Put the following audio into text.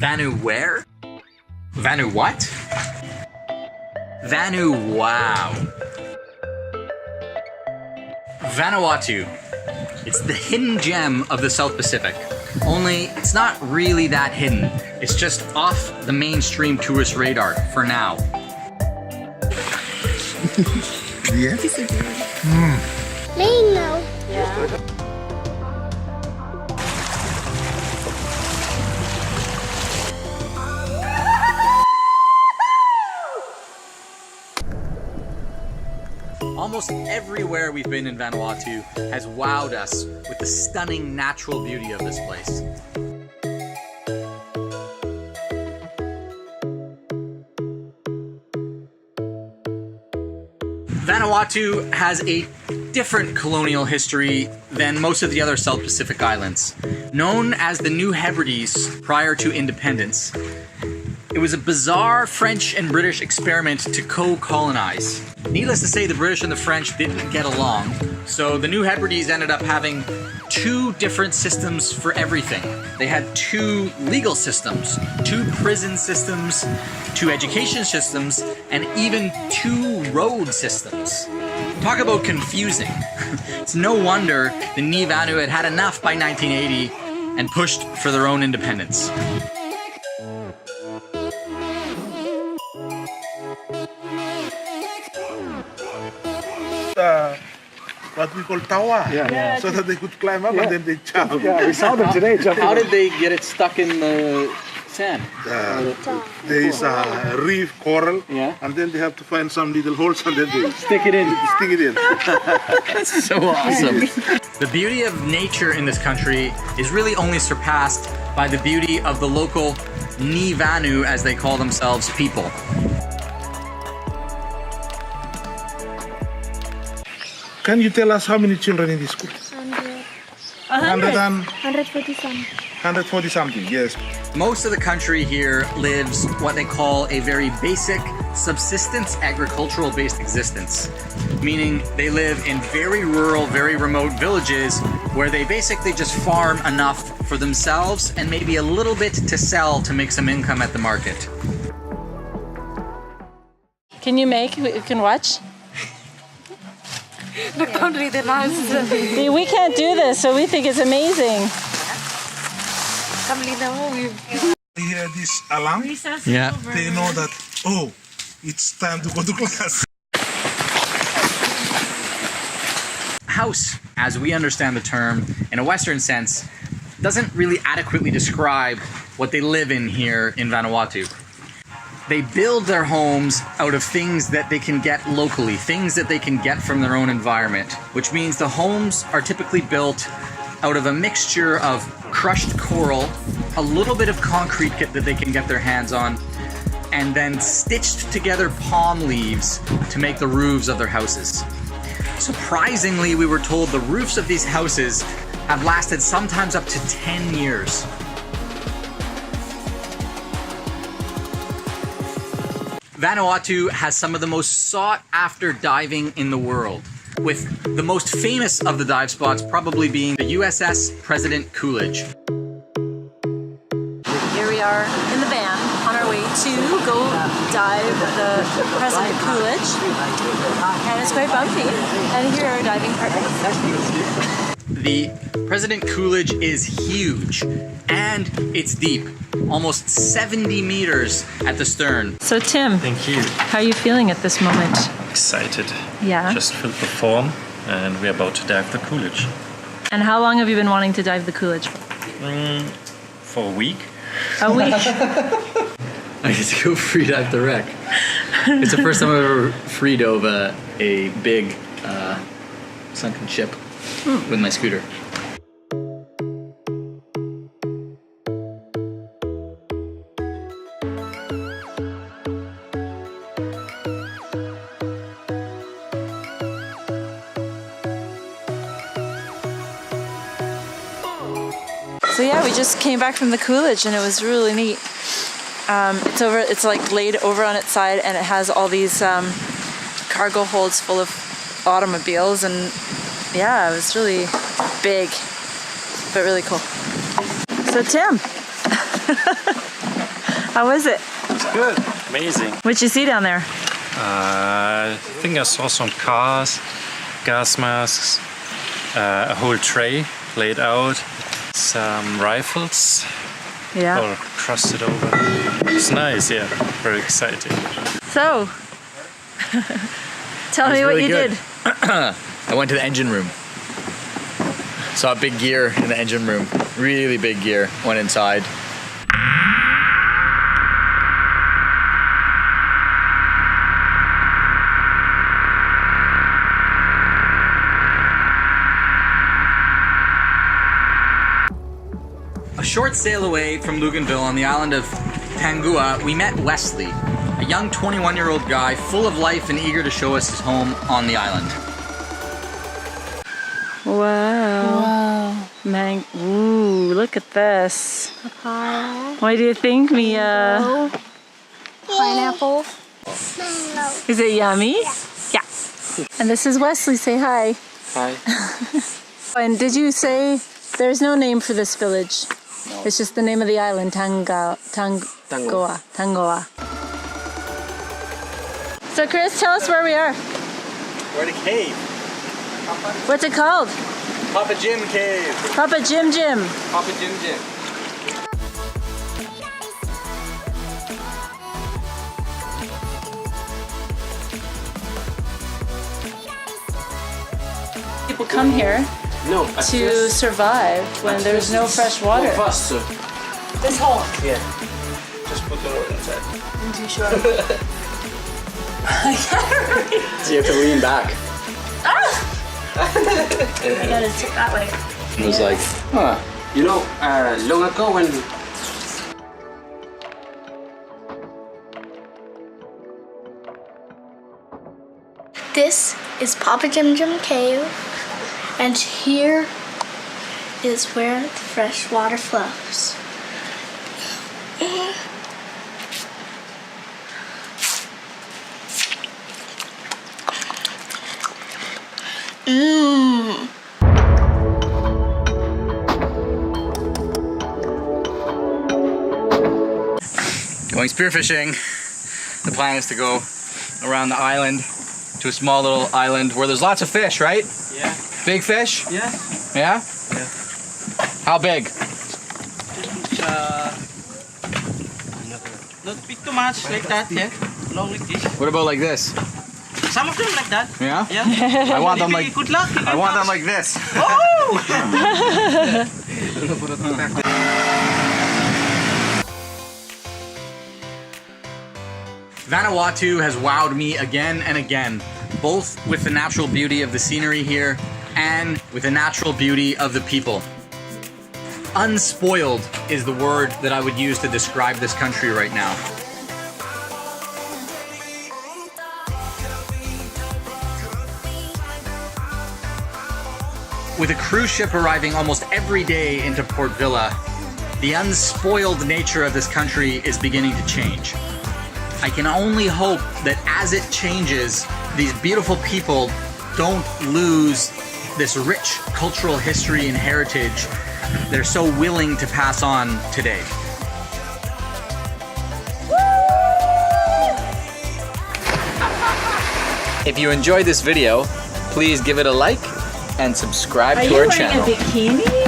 Vanu where? Vanu what? Vanu wow. Vanuatu. It's the hidden gem of the South Pacific. Only it's not really that hidden. It's just off the mainstream tourist radar for now. Yeah? Laying now. Yeah. Almost everywhere we've been in Vanuatu has wowed us with the stunning natural beauty of this place. Vanuatu has a different colonial history than most of the other South Pacific islands. Known as the New Hebrides prior to independence, it was a bizarre French and British experiment to co-colonize. Needless to say, the British and the French didn't get along, so the New Hebrides ended up having two different systems for everything. They had two legal systems, two prison systems, two education systems, and even two road systems. Talk about confusing. It's no wonder the Ni Vanu had had enough by 1980 and pushed for their own independence. What we call tawa, so that they could climb up and then they jump. Yeah, we saw them today jumping. How did they get it stuck in the sand? There is a reef coral, and then they have to find some little holes and then they Stick it in. stick it in. That's so awesome. The beauty of nature in this country is really only surpassed by the beauty of the local Ni Vanu, as they call themselves, people. Can you tell us how many children in this school? 140 something. 140 something, yes. Most of the country here lives what they call a very basic subsistence agricultural based existence, meaning they live in very rural, very remote villages where they basically just farm enough for themselves and maybe a little bit to sell to make some income at the market. Can you make? We can watch? Look, don't read the lines. We can't do this, so we think it's amazing. They hear this alarm, Yeah. they know that, oh, it's time to go to class. House, as we understand the term in a Western sense, doesn't really adequately describe what they live in here in Vanuatu. They build their homes out of things that they can get locally, things that they can get from their own environment, which means the homes are typically built out of a mixture of crushed coral, a little bit of concrete that they can get their hands on, and then stitched together palm leaves to make the roofs of their houses. Surprisingly, we were told the roofs of these houses have lasted sometimes up to 10 years. Vanuatu has some of the most sought-after diving in the world, with the most famous of the dive spots probably being the USS President Coolidge. Here we are in the van on our way to go dive the President Coolidge, and it's quite bumpy. And here are our diving partners. The President Coolidge is huge, and it's deep, almost 70 meters at the stern. So Tim, Thank you. how are you feeling at this moment? Excited. Yeah. Just filled the form and we're about to dive the Coolidge. And how long have you been wanting to dive the Coolidge for? For a week. A week. I get to go free dive the wreck. It's the first time I've ever free dove a big sunken ship with my scooter. So yeah, we just came back from the Coolidge and it was really neat. It's like laid over on its side and it has all these cargo holds full of automobiles, and yeah, it was really big, but really cool. So Tim, How was it? It's good. Amazing. What'd you see down there? I think I saw some cars, gas masks, a whole tray laid out, some rifles Yeah. all crusted over. It's nice, yeah. Very exciting. So, tell me what really you good. did. I went to the engine room. Saw a big gear in the engine room. Really big gear. Went inside. A short sail away from Luganville on the island of Tangua, we met Wesley, a young 21-year-old guy full of life and eager to show us his home on the island. Wow. Ooh, look at this. What do you think, Mia? Pineapple. Is it yummy? Yeah. And this is Wesley. Say hi. Hi. And did you say there's no name for this village? No. It's just the name of the island, Tangoa. So Chris, tell us where we are. We're in a cave. What's it called? Papa Jim Cave. Papa Jim Jim. Papa Jim Jim. People come here to survive when there's no fresh water. This hole. Yeah. Just put the water inside. I'm too short. So you have to lean back. I gotta sit that way. It was like, huh. You know, long ago when This is Papa Jim Jim Cave, and here is where the fresh water flows. Mmm. Going spearfishing. The plan is to go around the island to a small little island where there's lots of fish, right? yeah, Big fish? yeah, Yeah? yeah. How big? Not big too much like that. Yeah, long like this. What about like this? Some of them like that. Yeah? Yeah. I want them Maybe like good luck. I want them like this. Vanuatu has wowed me again and again, both with the natural beauty of the scenery here and with the natural beauty of the people. Unspoiled is the word that I would use to describe this country right now. With a cruise ship arriving almost every day into Port Vila, the unspoiled nature of this country is beginning to change. I can only hope that as it changes, these beautiful people don't lose this rich cultural history and heritage they're so willing to pass on today. If you enjoyed this video, please give it a like and subscribe to our channel. Are you wearing a bikini?